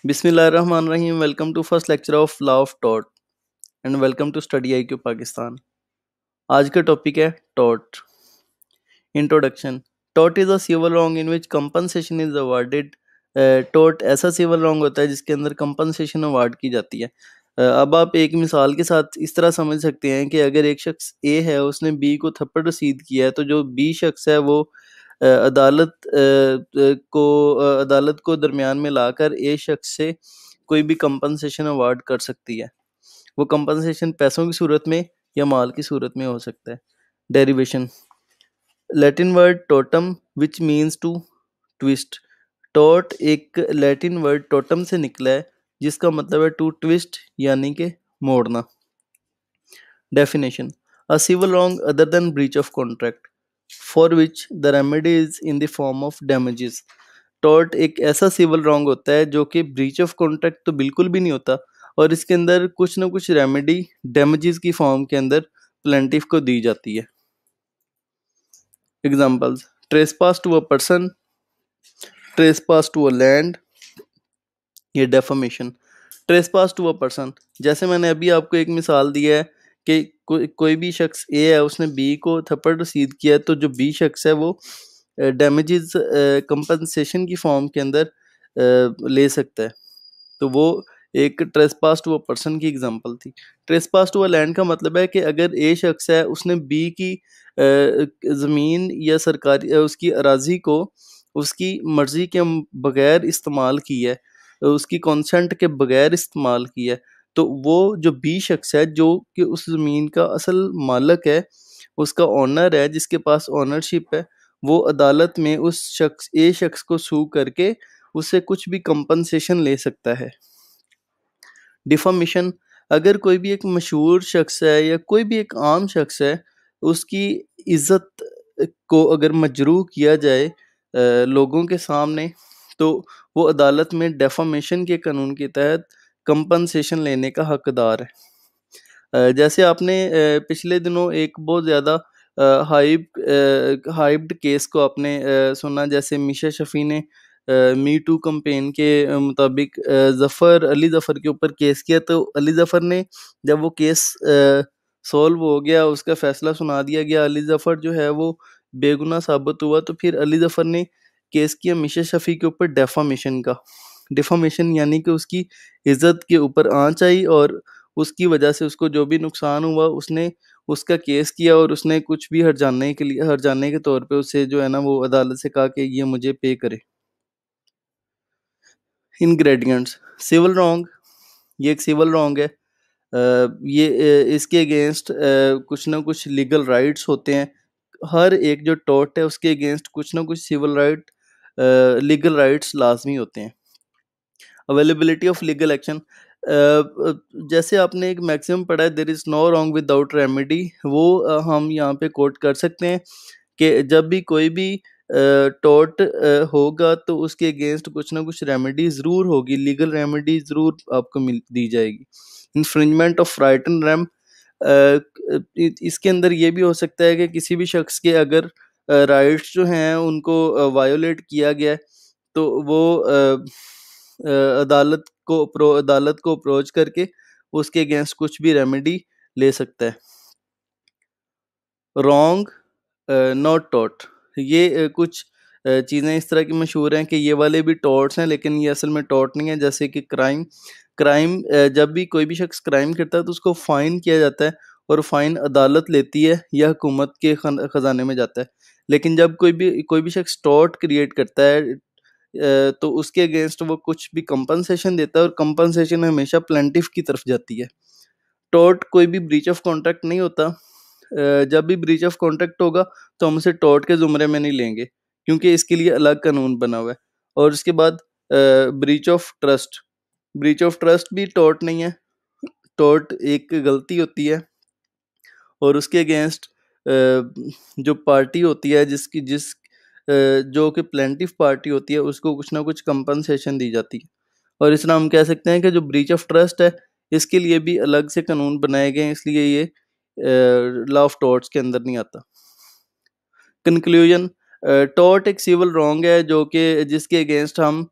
बिस्मिल्लाहिर्रहमानिर्रहीम। Welcome to first lecture of law of tort and welcome to study IQ Pakistan. आज का topic है tort. Introduction. Tort is a civil wrong in which compensation is awarded. Tort ऐसा civil wrong होता है जिसके अंदर compensation award की जाती है। अब आप एक मिसाल के साथ इस तरह समझ सकते हैं कि अगर एक शख्स ए है, उसने बी को थप्पड़ रसीद किया है, तो जो बी शख्स है वो अदालत को दरमियान में लाकर ए शख्स से कोई भी कंपनसेशन अवार्ड कर सकती है। वो कंपनसेशन पैसों की सूरत में या माल की सूरत में हो सकता है। Derivation. Latin word totum which means to twist. टॉट एक लैटिन वर्ड टोटम से निकला है जिसका मतलब है टू ट्विस्ट यानी कि मोड़ना। Definition. A civil wrong other than breach of contract for which the remedy is in the form of damages. Tort एक ऐसा सिविल रॉन्ग होता है जो कि ब्रीच ऑफ कॉन्ट्रैक्ट तो बिल्कुल भी नहीं होता और इसके अंदर कुछ ना कुछ रेमेडी डैमेजेस की फॉर्म के अंदर प्लेंटिफ को दी जाती है। Examples. Trespass to a person, trespass to a land, ये defamation. Trespass to a person, जैसे मैंने अभी आपको एक मिसाल दिया है कि कोई भी शख्स ए है, उसने बी को थप्पड़ रसीद किया है, तो जो बी शख्स है वो डैमेजेस कंपनसेशन की फॉर्म के अंदर ले सकता है। तो वो एक ट्रेसपास टू अ पर्सन की एग्जांपल थी। ट्रेसपास टू अ लैंड का मतलब है कि अगर ए शख्स है, उसने बी की ज़मीन या सरकारी उसकी अराजी को उसकी मर्जी के बगैर इस्तेमाल किया है, उसकी कंसेंट के बगैर इस्तेमाल किया है, तो वो जो बी शख्स है जो कि उस ज़मीन का असल मालिक है, उसका ओनर है, जिसके पास ओनरशिप है, वो अदालत में उस शख्स ए शख्स को सू करके उससे कुछ भी कंपनसेशन ले सकता है। डिफॉर्मेशन। अगर कोई भी एक मशहूर शख्स है या कोई भी एक आम शख्स है, उसकी इज्जत को अगर मजरूह किया जाए लोगों के सामने, तो वो अदालत में डेफॉमेशन के कानून के तहत कंपनसेशन लेने का हकदार है। जैसे आपने पिछले दिनों एक बहुत ज़्यादा हाइप्ड केस को आपने सुना, जैसे मीशा शफ़ी ने मी टू कैंपेन के मुताबिक अली ज़फ़र के ऊपर केस किया। तो अली ज़फ़र ने, जब वो केस सॉल्व हो गया, उसका फ़ैसला सुना दिया गया, अली ज़फ़र जो है वो बेगुनाह साबित हुआ, तो फिर अली ज़फ़र ने केस किया मीशा शफ़ी के ऊपर डेफामेशन का। डेफामेशन यानी कि उसकी इज़्ज़त के ऊपर आँच आई और उसकी वजह से उसको जो भी नुकसान हुआ, उसने उसका केस किया और उसने कुछ भी हर्जाने के तौर पे उससे जो है ना, वो अदालत से कहा कि ये मुझे पे करे। इंग्रेडिएंट्स। सिविल रॉन्ग, ये एक सिविल रॉन्ग है। इसके अगेंस्ट कुछ ना कुछ लीगल राइट्स होते हैं। हर एक जो टॉर्ट है उसके अगेंस्ट कुछ ना कुछ सिविल राइट लीगल राइट्स लाजमी होते हैं। Availability of legal action. जैसे आपने एक मैक्सिमम पढ़ा है, there is no wrong without remedy, वो हम यहाँ पे कोट कर सकते हैं कि जब भी कोई भी टॉर्ट होगा तो उसके अगेंस्ट कुछ ना कुछ रेमेडी ज़रूर होगी, लीगल रेमेडी ज़रूर आपको दी जाएगी। Infringement of right and RAM. इसके अंदर ये भी हो सकता है कि किसी भी शख्स के अगर राइट्स जो हैं उनको वायोलेट किया गया है, तो वो अदालत को अप्रोच करके उसके अगेंस्ट कुछ भी रेमेडी ले सकता है। रॉन्ग नॉट टॉर्ट, ये कुछ चीज़ें इस तरह की मशहूर हैं कि ये वाले भी टॉर्ट्स हैं, लेकिन ये असल में टॉर्ट नहीं है। जैसे कि क्राइम, जब भी कोई भी शख्स क्राइम करता है तो उसको फ़ाइन किया जाता है और फ़ाइन अदालत लेती है या हुकूमत के ख़जाने में जाता है। लेकिन जब कोई भी शख्स टॉर्ट क्रिएट करता है तो उसके अगेंस्ट वो कुछ भी कंपनसेशन देता है और कंपनसेशन हमेशा प्लेंटिफ की तरफ जाती है। टॉर्ट कोई भी ब्रीच ऑफ कॉन्ट्रैक्ट नहीं होता। जब भी ब्रीच ऑफ कॉन्ट्रैक्ट होगा तो हम उसे टॉर्ट के ज़ुमरे में नहीं लेंगे, क्योंकि इसके लिए अलग कानून बना हुआ है। और उसके बाद breach of trust, breach of trust भी टॉर्ट नहीं है। टॉर्ट एक गलती होती है और उसके अगेंस्ट जो पार्टी होती है, जो कि प्लेंटिफ पार्टी होती है, उसको कुछ ना कुछ कंपनसेशन दी जाती है। और इस तरह हम कह सकते हैं कि जो ब्रीच ऑफ ट्रस्ट है, इसके लिए भी अलग से कानून बनाए गए हैं, इसलिए ये लॉ ऑफ टॉर्ट्स के अंदर नहीं आता। कंक्लूजन। टॉर्ट एक सिविल रॉन्ग है जो कि जिसके अगेंस्ट हम